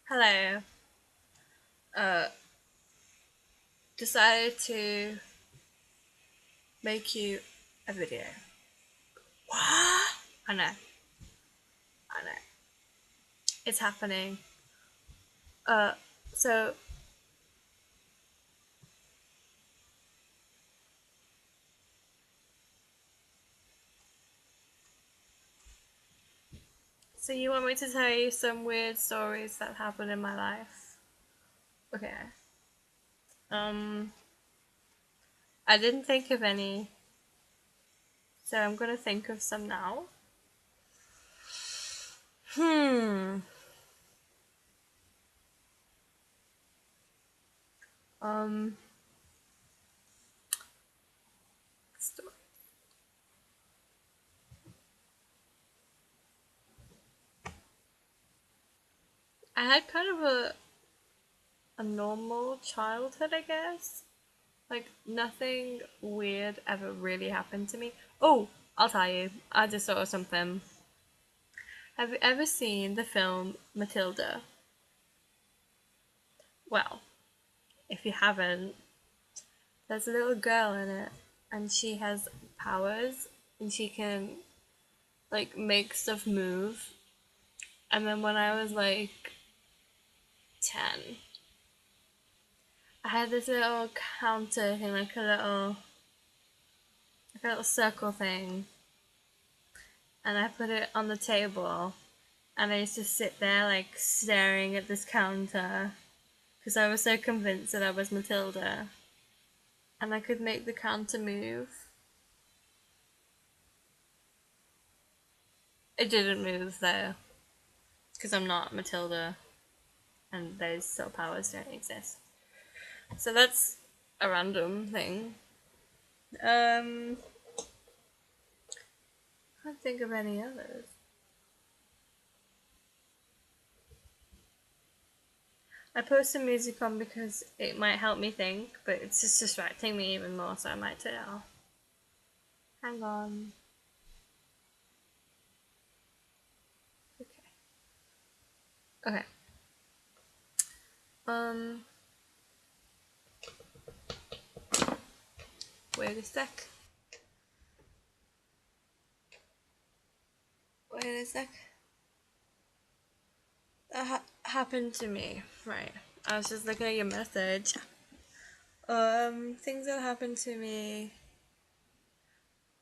Hello. Uh, decided to make you a video. What? I know. I know. It's happening. Uh, so so you want me to tell you some weird stories that happened in my life? Okay. Um, I didn't think of any, so I'm gonna think of some now. Hmm. Um. I had kind of a normal childhood, I guess. Like nothing weird ever really happened to me. Oh, I'll tell you. I just saw something. Have you ever seen the film Matilda? Well, if you haven't, there's a little girl in it, and she has powers, and she can like make stuff move. And then when I was like 10, I had this little counter thing, like a little circle thing, and I put it on the table, and I used to sit there like staring at this counter because I was so convinced that I was Matilda, and I could make the counter move. It didn't move though, because I'm not Matilda, and those still powers don't exist. So that's a random thing. Um, I can't think of any others. I put some music on because it might help me think, but it's just distracting me even more, so I might turn it off. Hang on. Okay. Okay. Um, wait a sec. Wait a sec. That happened to me. Right. I was just looking at your message. Things that happened to me.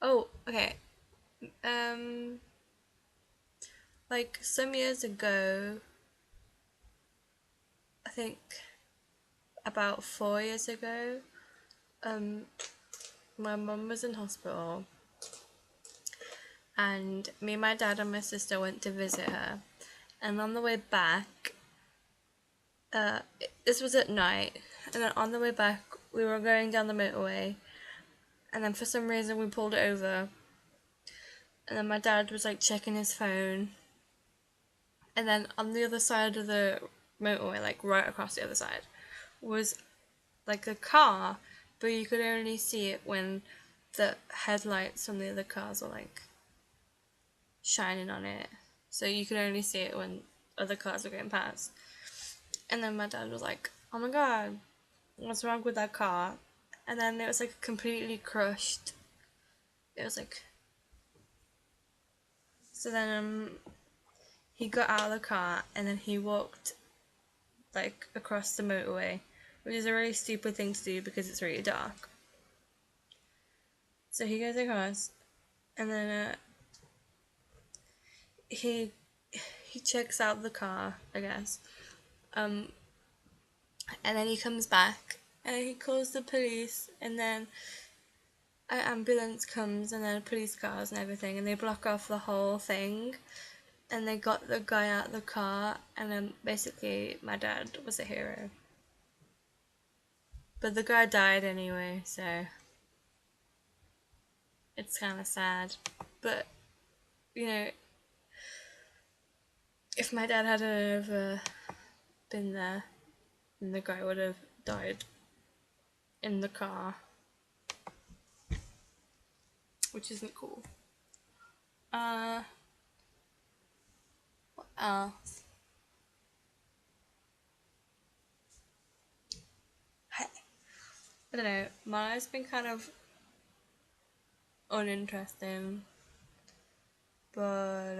Oh, okay. Um, like some years ago, I think about 4 years ago, um, my mum was in hospital, and me, my dad, and my sister went to visit her. And on the way back, this was at night, and then on the way back, we were going down the motorway, and then for some reason we pulled over, and then my dad was like checking his phone, and then on the other side of the motorway, like right across the other side, was like a car, but you could only see it when the headlights from the other cars were like shining on it. So you could only see it when other cars were going past. And then my dad was like, "Oh my god, what's wrong with that car?" And then it was like completely crushed. It was like so then he got out of the car and then he walked like across the motorway, which is a really stupid thing to do because it's really dark. So he goes across, and then he he checks out the car, I guess. Um, and then he comes back and he calls the police, and then an ambulance comes, and then police cars and everything, and they block off the whole thing. And they got the guy out of the car, and then basically my dad was a hero. But the guy died anyway, so it's kind of sad. But you know, if my dad hadn't ever been there, then the guy would have died in the car, which isn't cool. Uh, what else? I don't know, my life's been kind of uninteresting, but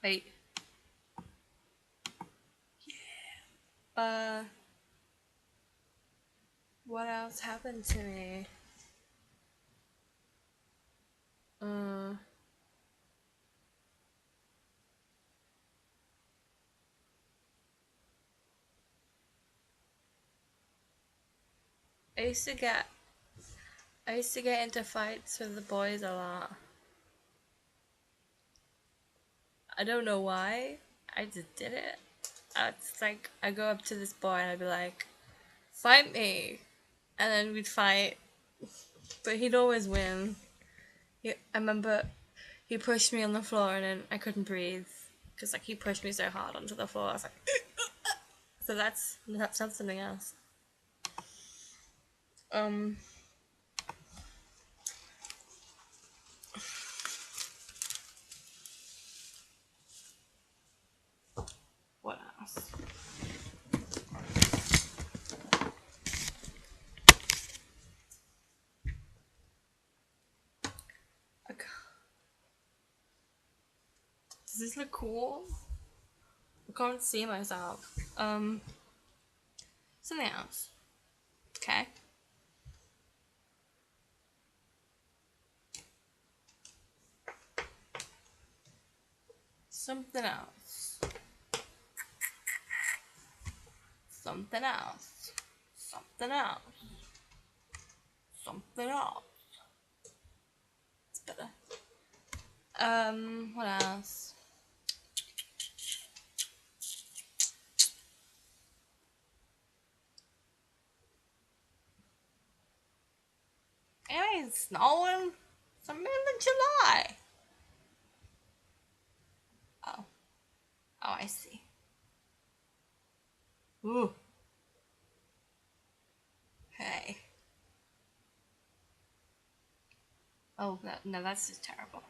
wait, uh, what else happened to me? Uh, I used to get I used to get into fights with the boys a lot. I don't know why. I just did it. It's like I go up to this boy and I'd be like, "Fight me," and then we'd fight, but he'd always win. I remember he pushed me on the floor and then I couldn't breathe because like he pushed me so hard onto the floor. I was like, so that's not something else. Um, what else? Okay. Does this look cool? I can't see myself. Something else. Okay. Something else. Something else. Something else. Something else. It's better. What else? It ain't snowing. It's the middle of July. Oh. Oh, I see. Ooh. Hey. Oh, no, that's just terrible.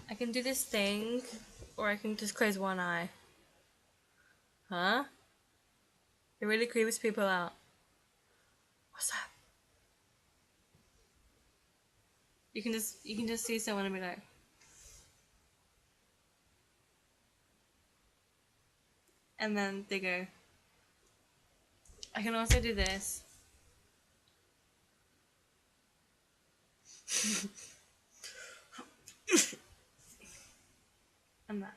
I can do this thing, or I can just close one eye. Huh? It really creeps people out. What's that? You can just see someone and be like, and then they go. I can also do this. And that.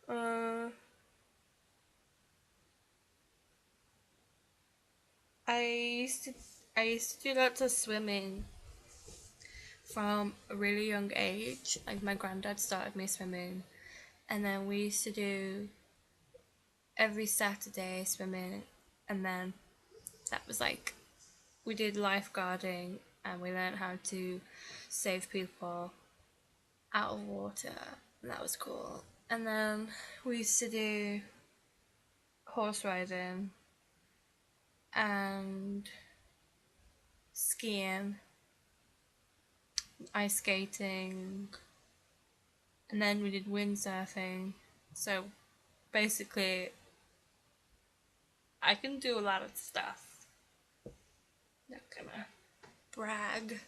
Uh, I used to I used to do lots of swimming from a really young age. Like my granddad started me swimming, and then we used to do every Saturday swimming, and then that was like we did lifeguarding and we learned how to save people out of water, and that was cool. And then we used to do horse riding and skiing, ice skating, and then we did windsurfing. So basically, I can do a lot of stuff. Not gonna brag.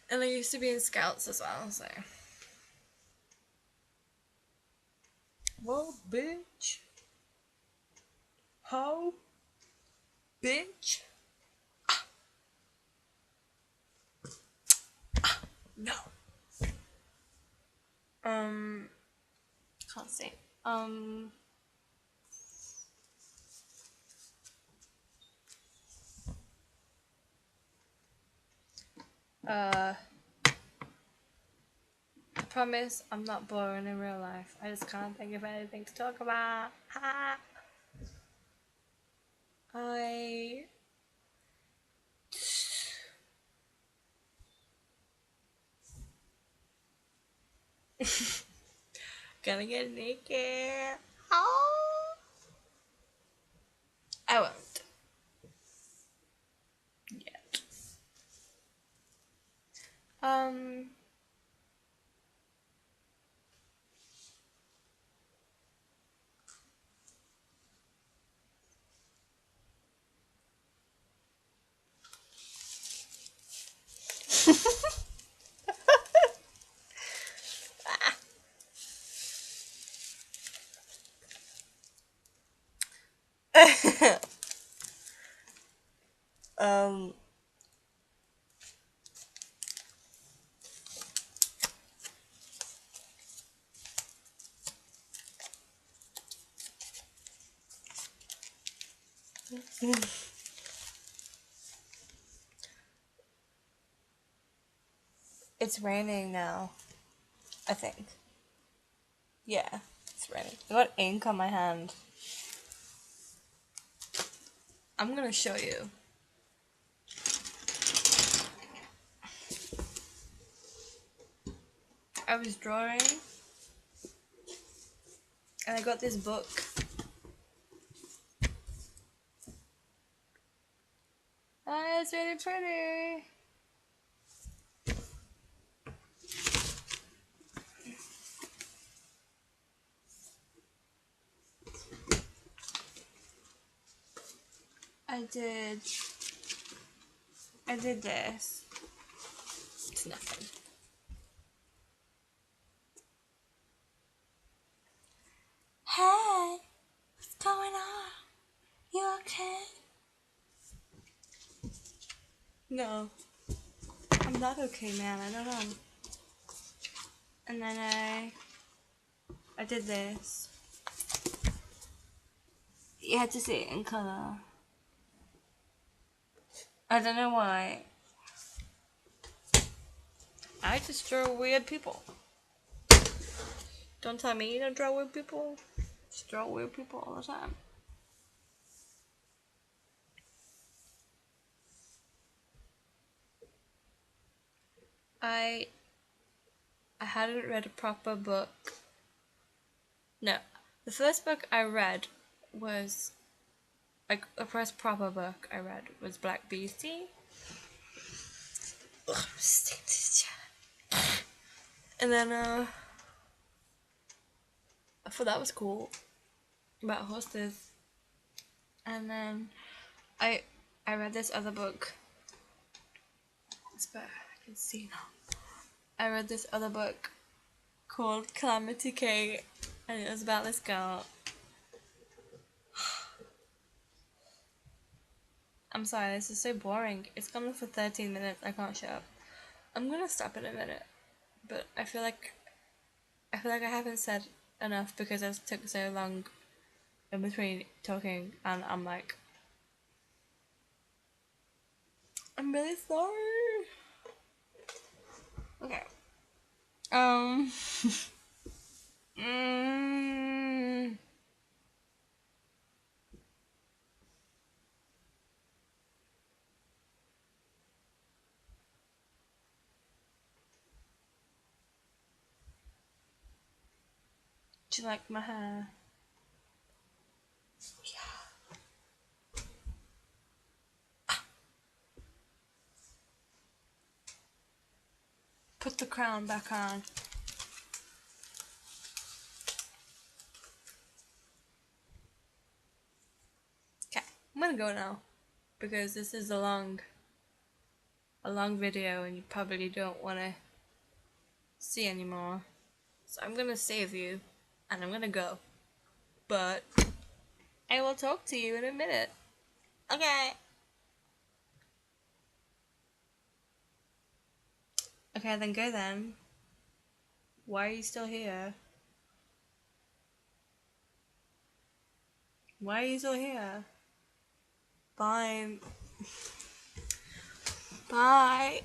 And I used to be in scouts as well, so. Whoa, bitch. Ho. Bitch. No. Can't say. Uh, promise I'm not boring in real life. I just can't think of anything to talk about. I gonna get naked. Oh, I won't yet. Um, um, it's raining now. I think. Yeah, it's raining. I got ink on my hand. I'm gonna show you. I was drawing, and I got this book. Ah, it's really pretty. I did this. It's nothing. Hey, what's going on? You okay? No, I'm not okay, man. I don't know. And then I did this. You had to see it in color. I don't know why. I just draw weird people. Don't tell me you don't draw weird people. Just draw weird people all the time. I hadn't read a proper book. No, the first book I read was like the first proper book I read was Black Beauty. Ugh, I'm sticking to this chair. And then I thought that was cool about horses. And then I read this other book. It's better, I can see now. I read this other book called Calamity Kate, and it was about this girl. I'm sorry, this is so boring. It's gone on for 13 minutes. I can't shut up. I'm gonna stop in a minute, but I feel like I haven't said enough because it took so long in between talking, and I'm like, I'm really sorry. Okay. mm, do you like my hair? Yeah. Put the crown back on. Okay, I'm gonna go now because this is a long video and you probably don't want to see anymore. So I'm gonna save you and I'm gonna go. But I will talk to you in a minute. Okay. Okay, then go then. Why are you still here? Why are you still here? Bye. Bye.